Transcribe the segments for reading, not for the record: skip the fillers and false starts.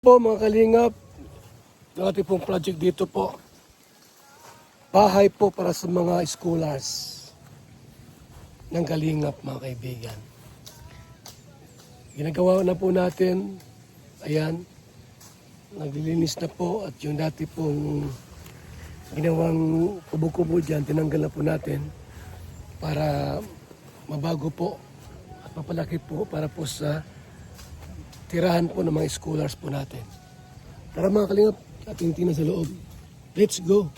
Po mga kalingap, yung ating pong project dito po, bahay po para sa mga scholars ng kalingap mga kaibigan. Ginagawa na po natin, ayan, naglilinis na po at yung dati pong ginawang kubo-kubo dyan, tinanggal na po natin para mabago po at mapalaki po para po sa tirahan po ng mga scholars po natin. Tara mga kalingap, ating tingnan sa loob. Let's go!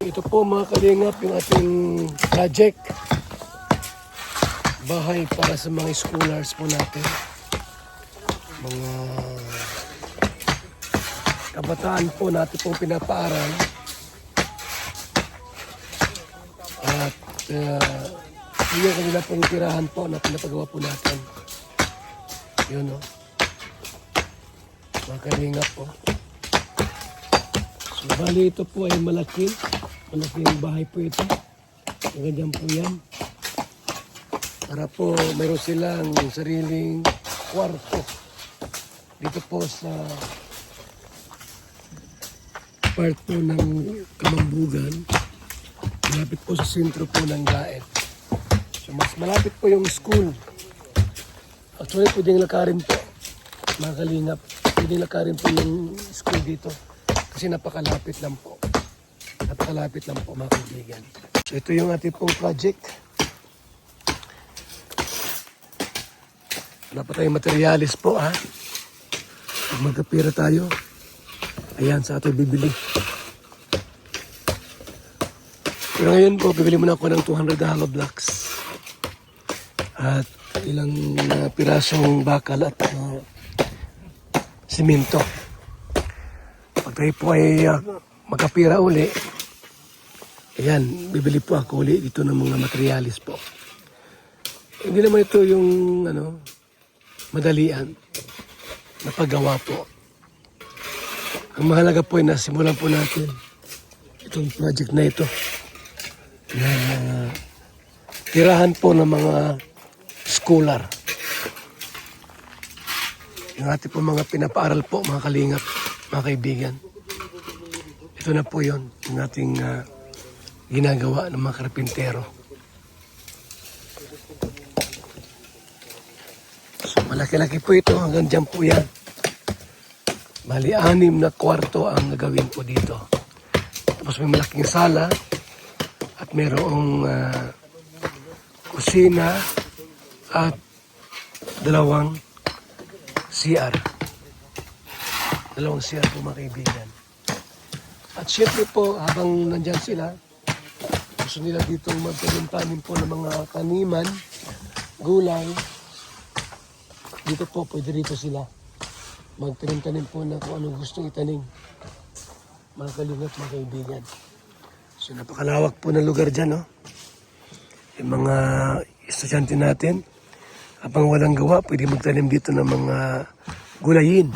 Ito po mga kalingap yung ating project. Bahay para sa mga scholars po natin. Mga kabataan po natin pong pinapaaral. At yung kanila pong tirahan po na pinapagawa po natin. Yun o. Mga kalingap po. So bali ito po ay malaking bahay po ito. Ganyan po yan. Para po mayroon silang sariling kwarto. Dito po sa part po ng Kamambugan. Malapit po sa sentro po ng Gaet. So mas malapit po yung school. Actually pwedeng lakarin po. Mga kalingap. Pwedeng lakarin po yung school dito. Kasi napakalapit lang po. Napakalapit lang po mga kaibigan. So ito yung ating pong project. Wala pa tayong materialis po ha. Pag magkapira tayo, ayan sa ating bibili. Pero ngayon po, bibili muna ako ng 200 hollow blocks. At ilang pirasong bakal at simento. Pag tayo po ay magkapira uli, ayan, bibili po ako uli dito ng mga materialis po. Hindi naman ito yung madalian na paggawa po. Ang mahalaga po ay nasimulan po natin itong project na ito na tirahan po ng mga scholar. Yung ating po mga pinapaaral po, mga kalingap, mga kaibigan. Ito na po yun, yung ating ginagawa ng mga karpintero. So malaki-laki po ito, hanggang dyan po yan. Bali, 6 na kwarto ang gagawin po dito. Tapos may malaking sala at mayroong kusina at 2 CR. 2 CR po mga kaibigan. At syempre po, habang nandyan sila, gusto nila dito magtanim po ng mga taniman, gulay. Dito po, pwede rito sila magtanim-tanim po na kung anong gustong itanim. Mga kalingap, mga kaibigan. So napakalawak po ng lugar dyan, no? Yung mga estudyante natin, habang walang gawa, pwede magtanim dito ng mga gulayin.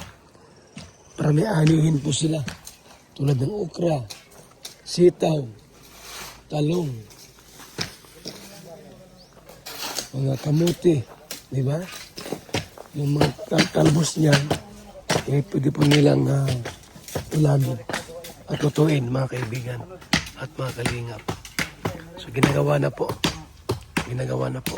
Para may anihin po sila. Tulad ng okra, sitaw, talong, mga kamuti, di ba? Yung mga talbos niyan, pwede po nilang ulamin at lutuin, mga kaibigan at mga kalingap. So ginagawa na po. Ginagawa na po.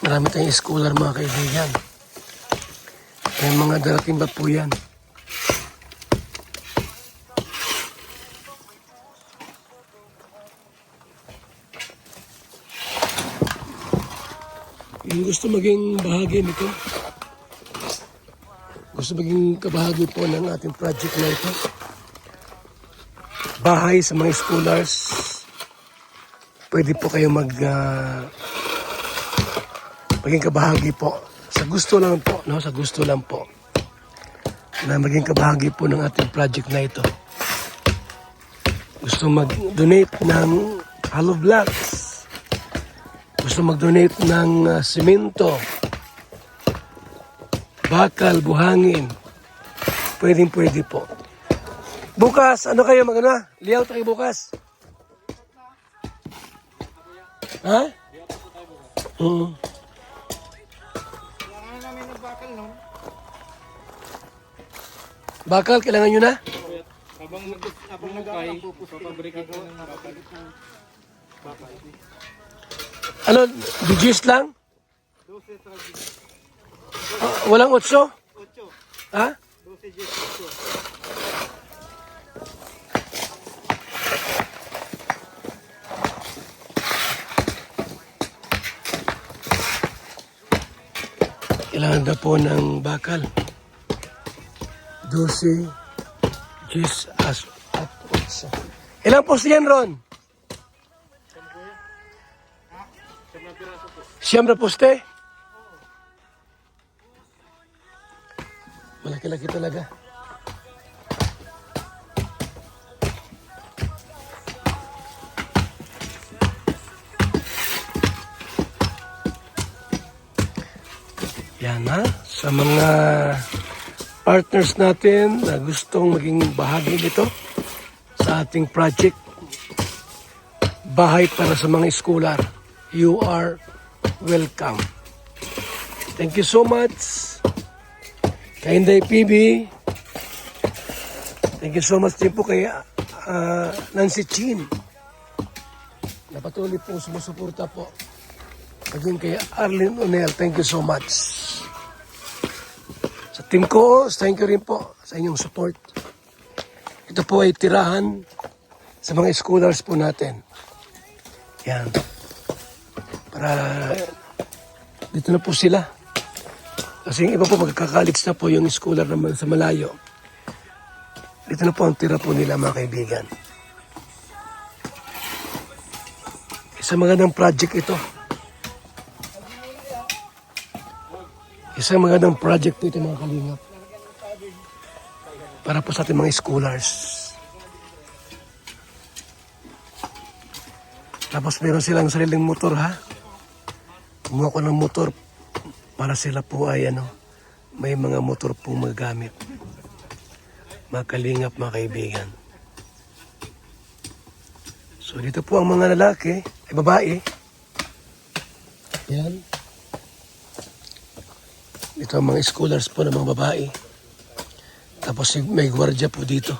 Marami tayong scholar, mga kaibigan. May mga darating ba po yan? Yung gusto maging bahagi nito, gusto maging kabahagi po ng ating project na ito, bahay sa mga scholars, pwede po kayo maging kabahagi po. Sa gusto lang po, no? Sa gusto lang po na maging kabahagi po ng ating project na ito. Gusto mag-donate ng hollow blocks, gusto mag-donate ng simento, bakal, buhangin, pwede po. Bukas, ano kayo magana? Layout kayo bukas? Ha? Kailangan namin ng bakal, no? Bakal, kailangan nyo na? Habang nag-aakay, papabrikin ko ng bakal. Ano, digis lang? 12, 13, Walang 8? 8. Ha? 12, 18. Kailangan na po ng bakal. 12, 10 at 8. Ilang poste yan, Ron? 9 poste? Malaki-laki talaga. Yan ha, sa mga partners natin na gustong maging bahagi nito sa ating project, bahay para sa mga scholar, you are welcome. Thank you so much, Kainday PB. Thank you so much din po kay Nancy Chin na patuloy pong sumusuporta po. Maging kay Arlene O'Neill, thank you so much. Sa team ko, thank you rin po sa inyong support. Ito po ay tirahan sa mga scholars po natin. Yan. Para dito na po sila. Kasi yung iba po magkaka-college na po yung scholar naman sa malayo. Dito na po ang tira po nila, mga kaibigan. Isang magandang project ito. Isang magandang project po ito, mga kalingap. Para po sa ating mga scholars. Tapos meron silang sariling motor ha. Kumuha ko ng motor para sila po ay may mga motor po magagamit. Mga kalingap, mga kaibigan. So dito po ang mga lalaki, ay babae. Yan. Dito ang mga scholars po ng mga babae. Tapos may gwardiya po dito.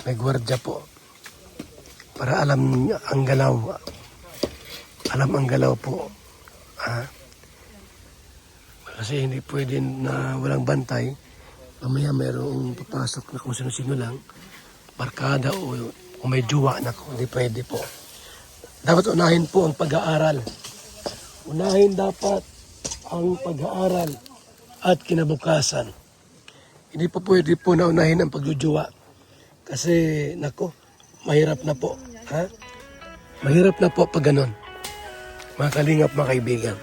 May gwardiya po. Para alam ang galaw. Alam ang galaw po. Ha? Kasi hindi pwede na walang bantay. Mamaya mayroong papasok na kung sino-sino lang. Barkada o may jowa na kung hindi pwede po. Dapat unahin po ang pag-aaral. Unahin dapat ang pag-aaral at kinabukasan. Hindi po pwede po na unahin ang pagjujuwa. Kasi, mahirap na po. Ha? Mahirap na po pag ganun. Mga kalingap, mga kaibigan.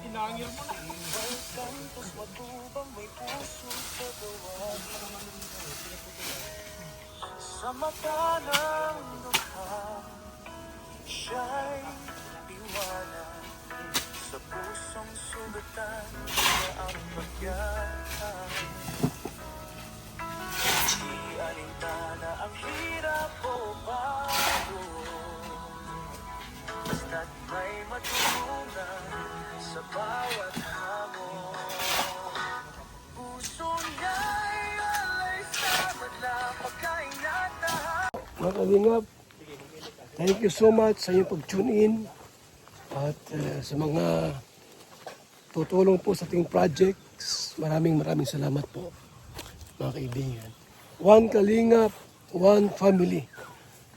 Inangir mo na. Sa mata ng dukha, siya'y liwanag. Sa pusong sugatan niya ang pagyahan. Di alintana ang hirap o bago, basta't may matutunan sa bawat hamon. Puso niya'y alay sa madla, pagkaingatan. Mga kalingap, thank you so much sa inyong pag-tune in at sa mga tutulong po sa ating projects. Maraming salamat po, mga kaibigan. One Kalingap, one family.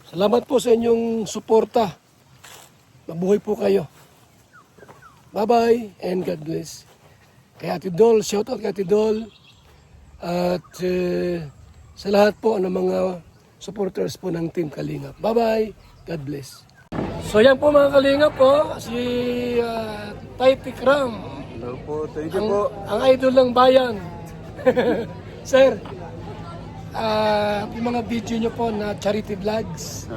Salamat po sa inyong suporta. Mabuhay po kayo. Bye-bye and God bless. Kay Ate Dol, shout out kay Ate Dol. At sa lahat po ng mga supporters po ng Team Kalingap. Bye-bye. God bless. So yan po mga Kalingap po, si Tay Tikram. Hello po, thank you po. Ang idol ng bayan. Sir, yung mga video nyo po na charity vlogs,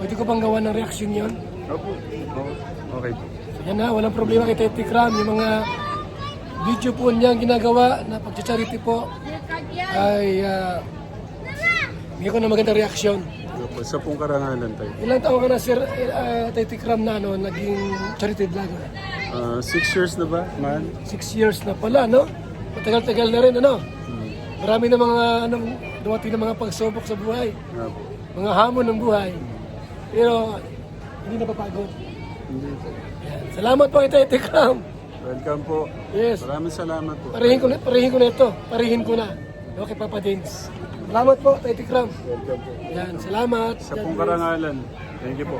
pwede ko bang gawa ng reaction yun? Opo, okay. So yan na, walang problema kay Tay Tikram. Yung mga video po niya ginagawa na pag-charity po ay bigyan ko na magandang reaksyon. Opo, sa pong karangalan tayo. Ilang taon ka na, Sir Tay Tikram, na naging charity vlogger? 6 years na ba, man? 6 years na pala, no? Matagal-tagal na rin, ano? Marami na mga dumating na mga pagsubok sa buhay, Opo. mga hamon ng buhay. Pero hindi napapagod. Hindi po. Yan. Salamat po kay Tay Tikram. Welcome po. Yes. Maraming salamat po. Parihin ko na ito. Parihin ko na. Okay, Papa Dins. Salamat po, Tay Tikram. Welcome po. Yan, salamat. Sa God pong bless. karangalan. Thank you po.